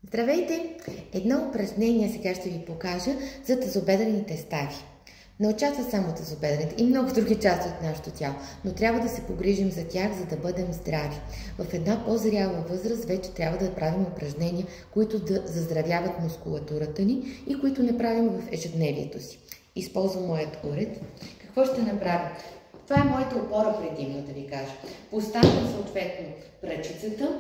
Здравейте! Едно упражнение сега ще ви покажа за тазобедрените стави. Не участват само тазобедрените и много други части от нашето тяло, но трябва да се погрижим за тях, за да бъдем здрави. В една по-зряла възраст вече трябва да правим упражнения, които да заздравяват мускулатурата ни и които не правим в ежедневието си. Използвам моят уред. Какво ще направя? Това е моята опора предимно, да ви кажа. Поставям съответно пръчицата,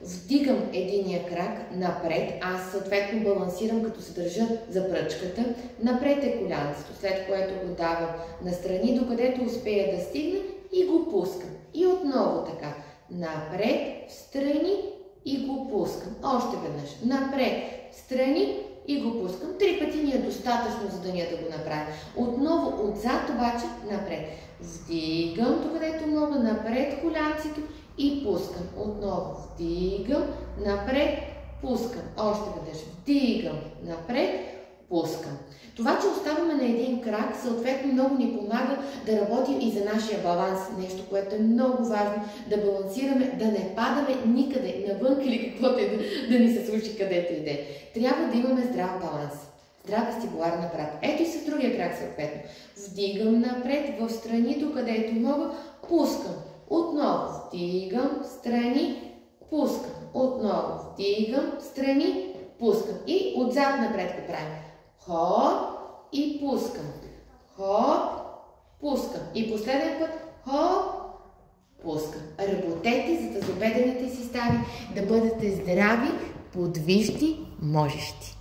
вдигам единия крак напред, аз съответно балансирам, като се държа за пръчката. Напред е колянцето, след което го давам настрани, докъдето успея да стигна и го пускам. И отново така. Напред, встрани и го пускам. Още веднъж. Напред, встрани и го пускам. 3 пъти ни е достатъчно, за да ние да го направим. Отново отзад обаче напред. Вдигам докъдето мога, напред колянцето и пускам. Отново вдигам, напред, пускам. Още веднъж вдигам, напред, пускам. Това, че оставаме на един крак, съответно много ни помага да работим и за нашия баланс. Нещо, което е много важно, да балансираме, да не падаме никъде, навън или каквото е да ни се случи където иде. Трябва да имаме здрав баланс. Здрав вестибуларен апарат. Ето и с другия крак съответно. Вдигам напред, в страни, докъдето мога, пускам. Отново вдигам, страни, пускам. Отново вдигам, страни, пускам. И отзад напред го правим. Хоп и пускам. Хоп, пускам. И последен път хоп, пускам. Работете за тазобедрените си стави, да бъдете здрави, подвижни, можещи.